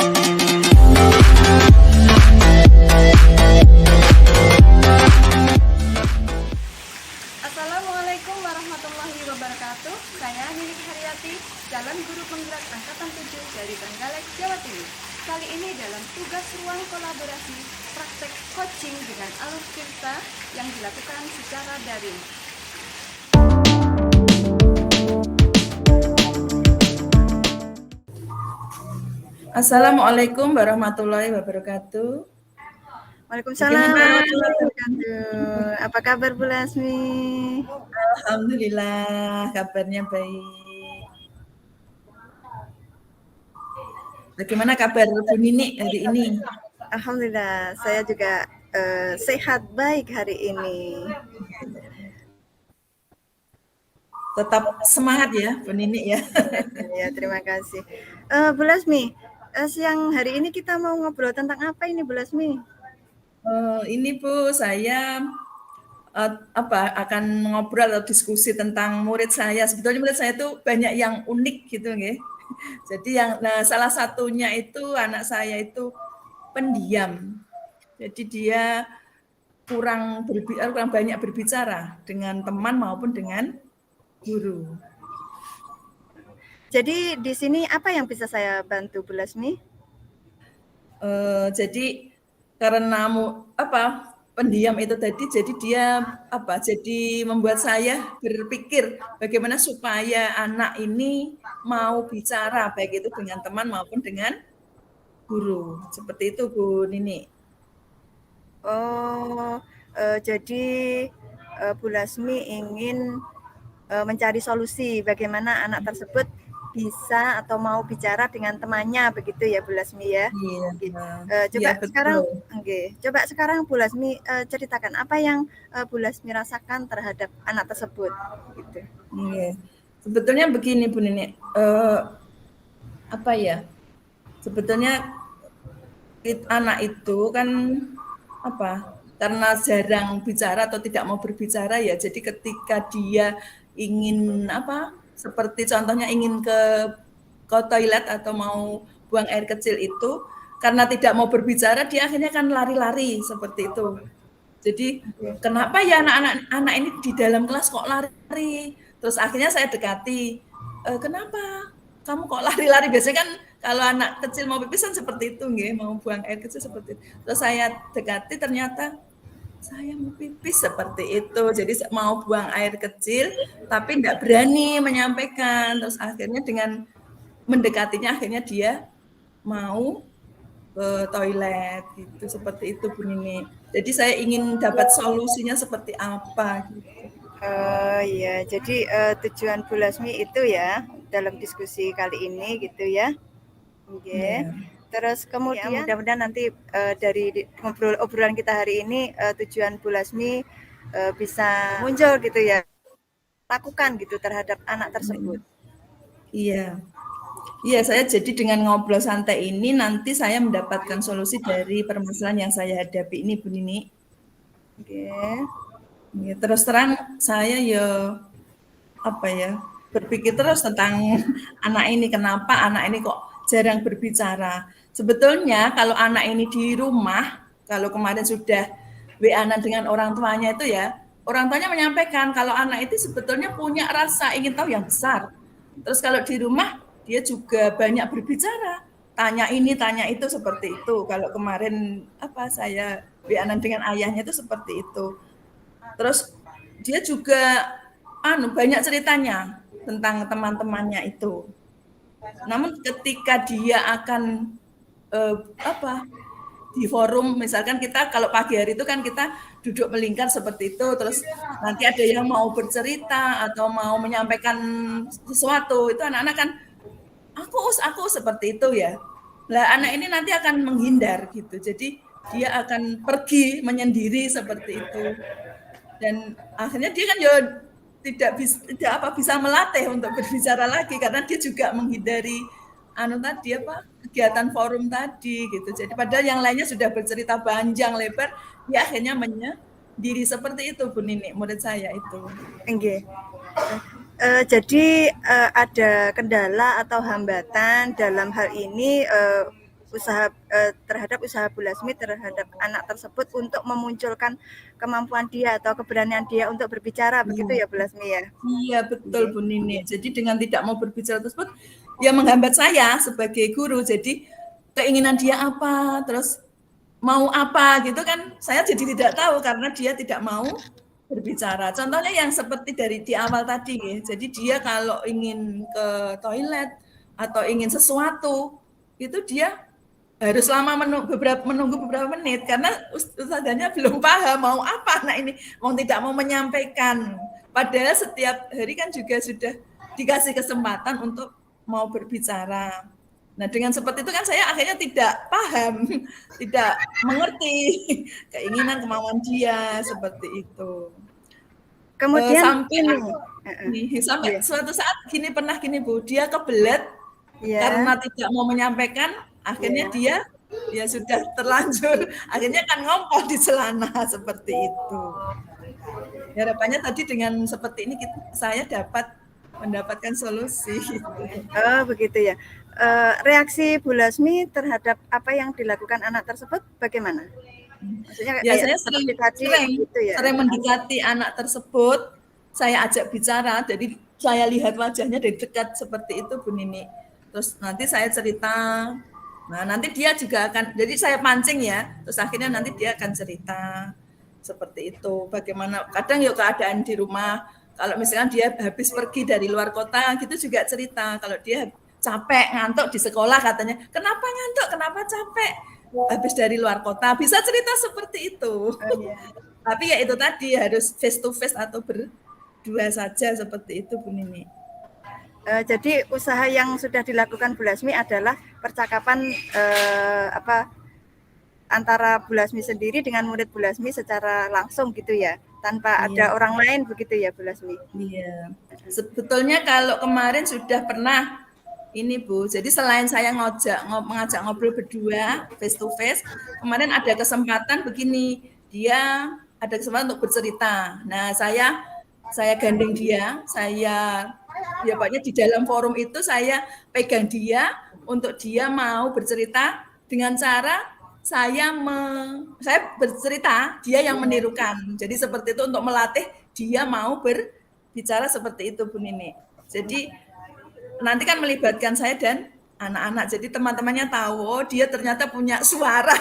Assalamualaikum warahmatullahi wabarakatuh. Saya Ninik Haryati, calon guru penggerak angkatan 7 dari Trenggalek, Jawa Timur. Kali ini dalam tugas ruang kolaborasi praktek coaching dengan Alur Tirta yang dilakukan secara daring. Assalamualaikum warahmatullahi wabarakatuh. Waalaikumsalam warahmatullahi wabarakatuh. Apa kabar Bu Lasmi? Alhamdulillah, kabarnya baik. Bagaimana kabar Bu Nini hari ini? Alhamdulillah, saya juga sehat baik hari ini. Tetap semangat ya Bu Nini ya. Ya, terima kasih. Bu Lasmi, siang hari ini kita mau ngobrol tentang apa ini Bu Lasmi? Ini Bu, saya akan ngobrol atau diskusi tentang murid saya. Sebetulnya murid saya itu banyak yang unik gitu nggih. Jadi salah satunya itu anak saya itu pendiam. Jadi dia kurang banyak berbicara dengan teman maupun dengan guru. Jadi di sini apa yang bisa saya bantu Bu Lasmi? Jadi karena pendiam itu tadi, jadi dia jadi membuat saya berpikir bagaimana supaya anak ini mau bicara baik itu dengan teman maupun dengan guru. Seperti itu Bu Nini. Jadi Bu Lasmi ingin mencari solusi bagaimana anak tersebut bisa atau mau bicara dengan temannya, begitu ya Bu Lasmi ya? Iya. Coba sekarang Bu Lasmi ceritakan apa yang Bu Lasmi rasakan terhadap anak tersebut. Gitu. Iya. Sebetulnya begini Bu Nini, sebetulnya anak itu kan karena jarang bicara atau tidak mau berbicara ya, jadi ketika dia ingin seperti contohnya ingin ke toilet atau mau buang air kecil itu, karena tidak mau berbicara dia akhirnya kan lari-lari seperti itu. Jadi kenapa ya anak ini di dalam kelas kok lari? Terus akhirnya saya dekati, kenapa kamu kok lari-lari? Biasanya kan kalau anak kecil mau pipis kan seperti itu, nggih, mau buang air kecil seperti itu. Terus saya dekati, ternyata saya mau pipis seperti itu. Jadi mau buang air kecil, tapi tidak berani menyampaikan. Terus akhirnya dengan mendekatinya, akhirnya dia mau ke toilet, gitu. Seperti itu Bu Nini. Jadi saya ingin dapat solusinya seperti apa, gitu. Iya, jadi tujuan Bu Lasmi itu ya dalam diskusi kali ini gitu ya. Oke. Yeah. Terus kemudian mudah-mudahan nanti dari obrolan kita hari ini tujuan Bu Lasmi bisa muncul gitu ya, lakukan gitu terhadap anak tersebut. Iya, saya jadi dengan ngobrol santai ini nanti saya mendapatkan solusi dari permasalahan yang saya hadapi ini Bu Nini. Oke. Ya, terus terang saya berpikir terus tentang anak ini, kenapa anak ini kok jarang berbicara. Sebetulnya kalau anak ini di rumah, kalau kemarin sudah WA-an dengan orang tuanya itu ya, orang tuanya menyampaikan kalau anak itu sebetulnya punya rasa ingin tahu yang besar. Terus kalau di rumah dia juga banyak berbicara, tanya ini, tanya itu, seperti itu. Kalau kemarin saya WA-an dengan ayahnya itu seperti itu. Terus dia juga banyak ceritanya tentang teman-temannya itu. Namun ketika dia akan di forum, misalkan kita kalau pagi hari itu kan kita duduk melingkar seperti itu, terus nanti ada yang mau bercerita atau mau menyampaikan sesuatu, itu anak-anak kan aku seperti itu ya. Lah anak ini nanti akan menghindar gitu. Jadi dia akan pergi menyendiri seperti itu. Dan akhirnya dia kan tidak bisa melatih untuk berbicara lagi karena dia juga menghindari kegiatan forum tadi gitu. Jadi padahal yang lainnya sudah bercerita panjang lebar, dia akhirnya menyendiri seperti itu Bu Nini, murid saya itu. Okay. Jadi ada kendala atau hambatan dalam hal ini terhadap usaha Bu Lasmi terhadap anak tersebut untuk memunculkan kemampuan dia atau keberanian dia untuk berbicara, begitu ya Bu Lasmi ya? Iya betul Bu Nini. Jadi dengan tidak mau berbicara tersebut, ya menghambat saya sebagai guru. Jadi keinginan dia apa, terus mau apa gitu kan, saya jadi tidak tahu karena dia tidak mau berbicara. Contohnya yang seperti dari di awal tadi, jadi dia kalau ingin ke toilet atau ingin sesuatu, itu dia harus lama menunggu beberapa menit karena ustazahnya belum paham mau apa anak ini, mau tidak mau menyampaikan. Padahal setiap hari kan juga sudah dikasih kesempatan untuk mau berbicara. Nah, dengan seperti itu kan saya akhirnya tidak paham, tidak mengerti keinginan kemauan dia seperti itu. Kemudian sampai suatu saat pernah gini Bu, dia kebelet karena tidak mau menyampaikan, akhirnya dia ya sudah terlanjur, akhirnya kan ngompol di celana seperti itu. Harapannya tadi dengan seperti ini saya dapat mendapatkan solusi. Oh begitu ya. Reaksi Bu Lasmi terhadap apa yang dilakukan anak tersebut bagaimana? Maksudnya ya saya sering mendekati anak tersebut, saya ajak bicara, jadi saya lihat wajahnya dari dekat seperti itu Bu Nini. Terus nanti saya cerita, nah nanti dia juga akan, jadi saya pancing ya, terus akhirnya nanti dia akan cerita seperti itu. Bagaimana kadang ya keadaan di rumah, kalau misalnya dia habis pergi dari luar kota gitu juga cerita, kalau dia capek ngantuk di sekolah katanya, kenapa ngantuk, kenapa capek habis dari luar kota, bisa cerita seperti itu. Tapi ya itu tadi harus face to face atau berdua saja seperti itu Bu Nini. Jadi usaha yang sudah dilakukan Bu Lasmi adalah percakapan antara Bu Lasmi sendiri dengan murid Bu Lasmi secara langsung gitu ya, tanpa ada orang lain begitu ya Bu Lasmi? Iya. Sebetulnya kalau kemarin sudah pernah ini Bu, jadi selain saya mengajak ngobrol berdua face to face, kemarin ada kesempatan begini, dia ada kesempatan untuk bercerita. Nah saya gandeng dia, ya pokoknya di dalam forum itu saya pegang dia untuk dia mau bercerita dengan cara saya bercerita, dia yang menirukan. Jadi seperti itu untuk melatih dia mau berbicara seperti itu Bu Nini. Jadi nanti kan melibatkan saya dan anak-anak. Jadi teman-temannya tahu, oh dia ternyata punya suara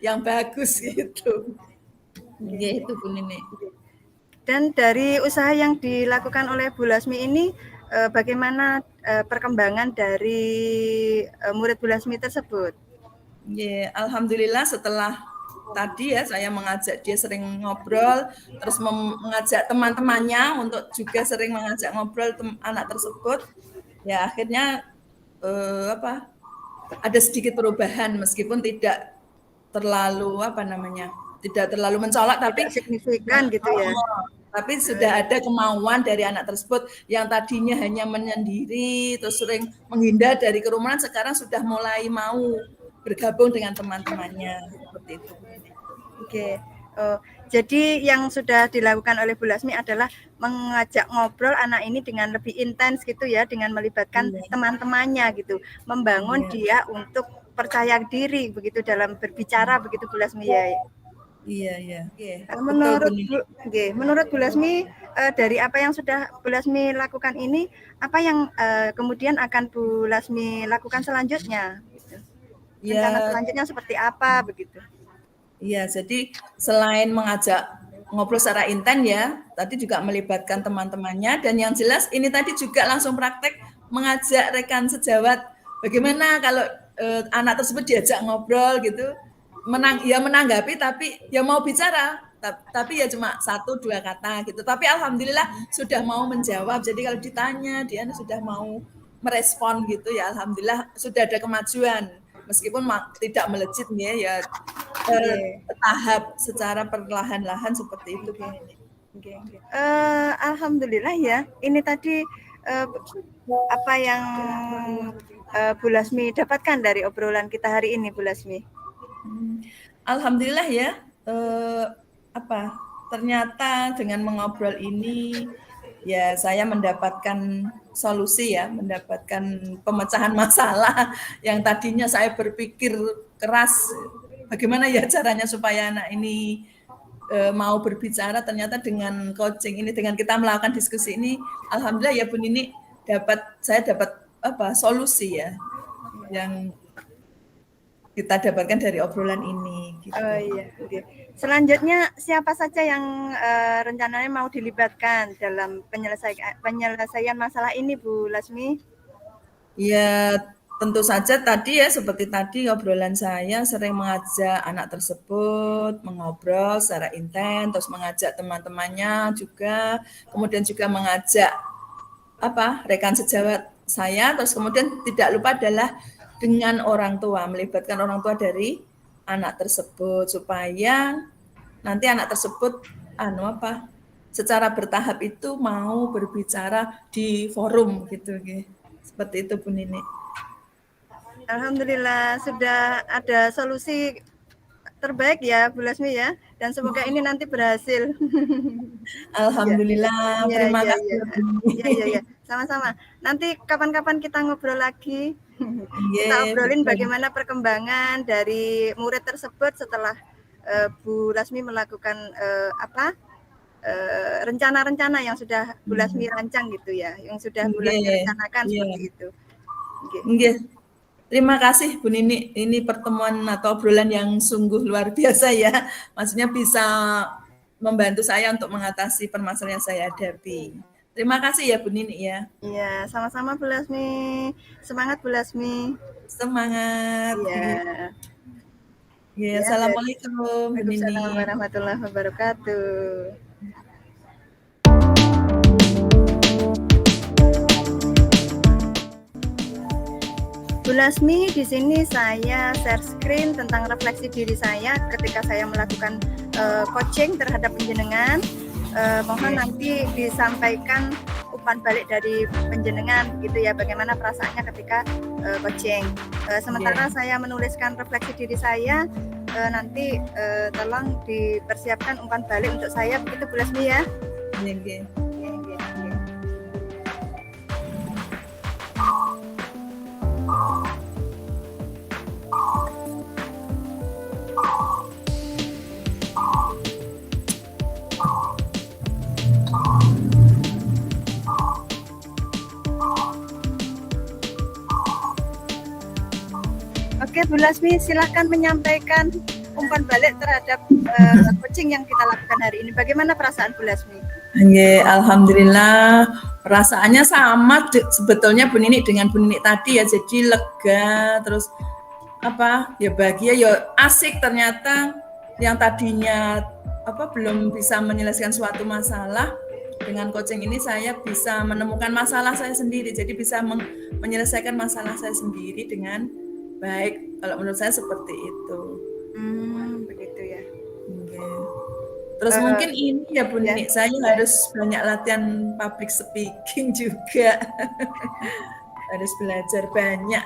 yang bagus gitu. Gitu Bu Nini. Dan dari usaha yang dilakukan oleh Bu Lasmi ini, bagaimana perkembangan dari murid Bu Lasmi tersebut? Ya, alhamdulillah setelah tadi ya saya mengajak dia sering ngobrol, terus mengajak teman-temannya untuk juga sering mengajak ngobrol anak tersebut. Ya akhirnya ada sedikit perubahan meskipun tidak terlalu tidak terlalu mencolok tapi signifikan gitu ya. Tapi sudah ada kemauan dari anak tersebut yang tadinya hanya menyendiri terus sering menghindar dari kerumunan, sekarang sudah mulai mau bergabung dengan teman-temannya seperti itu. Oke. Jadi yang sudah dilakukan oleh Bu Lasmi adalah mengajak ngobrol anak ini dengan lebih intens gitu ya, dengan melibatkan teman-temannya gitu, membangun dia untuk percaya diri begitu dalam berbicara begitu Bu Lasmi ya. Iya. Menurut Bu Lasmi, dari apa yang sudah Bu Lasmi lakukan ini, apa yang kemudian akan Bu Lasmi lakukan selanjutnya? Rencana selanjutnya seperti apa begitu? Iya, jadi selain mengajak ngobrol secara intens ya, tadi juga melibatkan teman-temannya, dan yang jelas ini tadi juga langsung praktek mengajak rekan sejawat bagaimana kalau anak tersebut diajak ngobrol gitu, menanggapi tapi ya mau bicara, tapi ya cuma 1-2 kata gitu. Tapi alhamdulillah sudah mau menjawab. Jadi kalau ditanya dia sudah mau merespon gitu ya, alhamdulillah sudah ada kemajuan. Meskipun tidak melejit ya tahap secara perlahan-lahan seperti itu. Alhamdulillah ya. Ini tadi apa yang Bu Lasmi dapatkan dari obrolan kita hari ini, Bu Lasmi? Alhamdulillah ya. Ternyata dengan mengobrol ini ya saya mendapatkan solusi ya, mendapatkan pemecahan masalah yang tadinya saya berpikir keras bagaimana ya caranya supaya anak ini mau berbicara, ternyata dengan coaching ini, dengan kita melakukan diskusi ini, alhamdulillah ya Bu Nini saya dapat solusi ya yang kita dapatkan dari obrolan ini. Gitu. Oh iya. Okay. Selanjutnya siapa saja yang rencananya mau dilibatkan dalam penyelesaian masalah ini, Bu Lasmi? Ya tentu saja tadi ya seperti tadi obrolan saya sering mengajak anak tersebut mengobrol secara intens, terus mengajak teman-temannya juga, kemudian juga mengajak rekan sejawat saya, terus kemudian tidak lupa adalah dengan orang tua, melibatkan orang tua dari anak tersebut supaya nanti anak tersebut secara bertahap itu mau berbicara di forum gitu. Seperti itu Bu Nini. Alhamdulillah sudah ada solusi terbaik ya Bu Lasmi ya, dan semoga ini nanti berhasil. Alhamdulillah, ya, terima ya, kasih. Ya. Sama-sama. Nanti kapan-kapan kita ngobrol lagi. Kita obrolin bagaimana perkembangan dari murid tersebut setelah Bu Lasmi melakukan rencana-rencana yang sudah Bu Lasmi rancang gitu ya, yang sudah Bu Lasmi rencanakan seperti itu. Terima kasih Bu Nini, ini pertemuan atau obrolan yang sungguh luar biasa ya, maksudnya bisa membantu saya untuk mengatasi permasalahan yang saya hadapi. Terima kasih ya Bu Nini ya. Iya, sama-sama Bu Lasmi. Semangat Bu Lasmi. Semangat. Iya. Ya, Assalamualaikum Bu Nini. Waalaikumsalam warahmatullahi wabarakatuh. Bu Lasmi, di sini saya share screen tentang refleksi diri saya ketika saya melakukan coaching terhadap penjenengan. Mohon nanti disampaikan umpan balik dari penjenengan gitu ya, bagaimana perasaannya ketika coaching. Sementara saya menuliskan refleksi diri saya, nanti tolong dipersiapkan umpan balik untuk saya, begitu Bu Lasmi ya. Iya. Oke, Bu Lasmi, silakan menyampaikan umpan balik terhadap coaching yang kita lakukan hari ini. Bagaimana perasaan Bu Lasmi? Alhamdulillah, perasaannya sama sebetulnya Bu Nini dengan Bu Nini tadi ya, jadi lega, terus bahagia, ya asik ternyata yang tadinya belum bisa menyelesaikan suatu masalah. Dengan coaching ini saya bisa menemukan masalah saya sendiri, jadi bisa menyelesaikan masalah saya sendiri dengan baik. Kalau menurut saya seperti itu. Begitu ya. Terus mungkin ini ya Bu Nini, saya harus banyak latihan public speaking juga. Harus belajar banyak.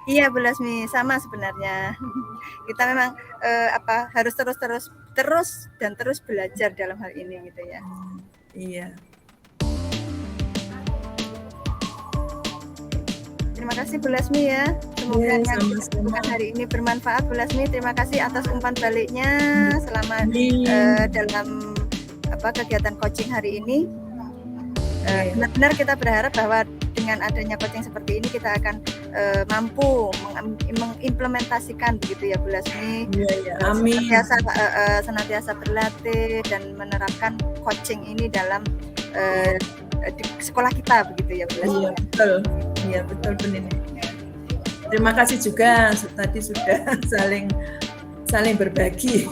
Iya Bu Lasmi, sama sebenarnya. Kita memang harus terus belajar dalam hal ini gitu ya. Iya. Terima kasih Bu Lasmi ya. Semoga yang kita lakukan hari ini bermanfaat Bu Lasmi. Terima kasih atas umpan baliknya selama dalam kegiatan coaching hari ini. Benar-benar kita berharap bahwa dengan adanya coaching seperti ini kita akan mampu mengimplementasikan begitu ya Bu Lasmi. Amin. Senantiasa berlatih dan menerapkan coaching ini dalam di sekolah kita begitu ya Bu Lasmi. Iya betul. Iya betul Bu Nini. Terima kasih juga tadi sudah saling berbagi.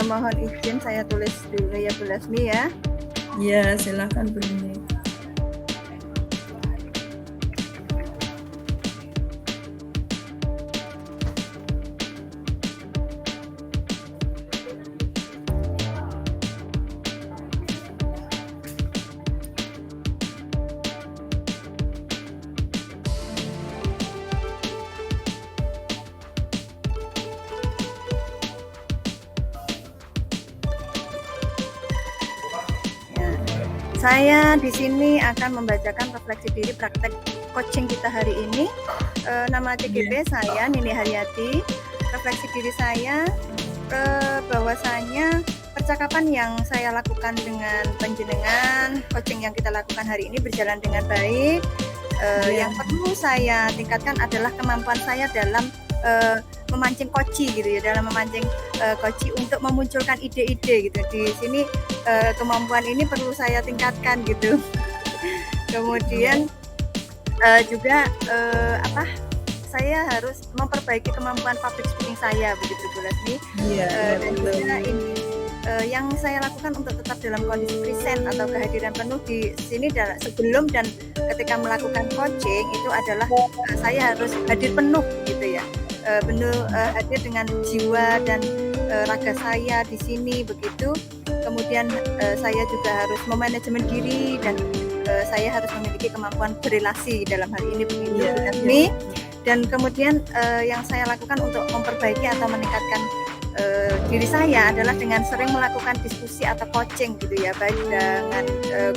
Mohon izin saya tulis dulu ya Bu Lasmi ya. Iya, silakan Bu Nini. Saya di sini akan membacakan refleksi diri praktek coaching kita hari ini. Nama CGP saya Nini Haryati. Refleksi diri saya bahwasanya percakapan yang saya lakukan dengan panjenengan, coaching yang kita lakukan hari ini berjalan dengan baik. Yang perlu saya tingkatkan adalah kemampuan saya dalam memancing koci gitu ya, dalam memancing koci untuk memunculkan ide-ide gitu. Di sini kemampuan ini perlu saya tingkatkan gitu. Kemudian juga saya harus memperbaiki kemampuan public speaking saya begitu Bu Lasmi. Dan juga ini yang saya lakukan untuk tetap dalam kondisi present atau kehadiran penuh di sini sebelum dan ketika melakukan coaching itu adalah saya harus hadir penuh gitu ya. Hadir dengan jiwa dan raga saya di sini begitu. Kemudian saya juga harus memanajemen diri dan saya harus memiliki kemampuan berelasi dalam hal ini begitu Bu. Dan kemudian yang saya lakukan untuk memperbaiki atau meningkatkan diri saya adalah dengan sering melakukan diskusi atau coaching gitu ya, baik dengan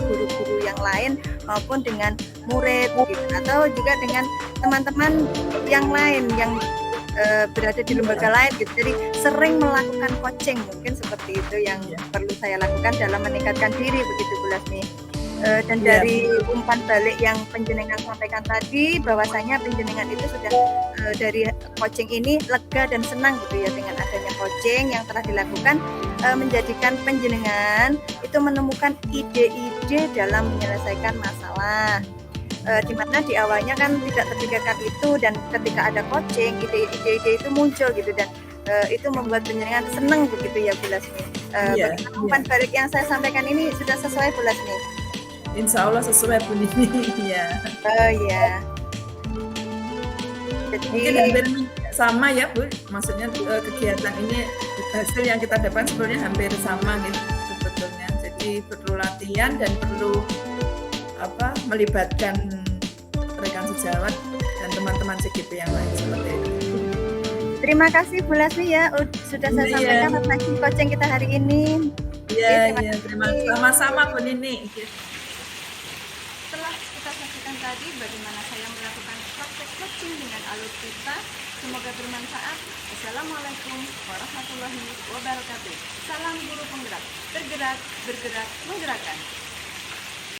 guru-guru yang lain maupun dengan murid gitu, atau juga dengan teman-teman yang lain yang berada di lembaga lain gitu. Jadi sering melakukan coaching, mungkin seperti itu yang perlu saya lakukan dalam meningkatkan diri begitu Bu Lasmi. Dan dari umpan balik yang penjenengan sampaikan tadi, bahwasanya penjenengan itu sudah dari coaching ini lega dan senang gitu ya dengan adanya coaching yang telah dilakukan, menjadikan penjenengan itu menemukan ide-ide dalam menyelesaikan masalah. Di mana di awalnya kan tidak terpikirkan itu, dan ketika ada coaching ide-ide itu muncul gitu, dan itu membuat penjenengan senang begitu ya Bu Lasmi. Umpan balik yang saya sampaikan ini sudah sesuai Bu Lasmi? Insya Allah sesuai Bu Nini. Ya. Oh iya. Jadi mungkin hampir sama ya Bu, maksudnya kegiatan ini hasil yang kita dapatkan sebenarnya hampir sama gitu sebetulnya. Jadi perlu latihan dan perlu melibatkan rekan sejawat dan teman-teman CGP yang lain seperti itu. Terima kasih Bu Lasmi ya, sudah saya sampaikan refleksi coaching kita hari ini. Iya, terima kasih. Sama-sama Bu Nini. Setelah kita saksikan tadi bagaimana saya melakukan praktek coaching dengan alur kita, semoga bermanfaat. Assalamualaikum warahmatullahi wabarakatuh. Salam guru penggerak, bergerak, bergerak, menggerakkan.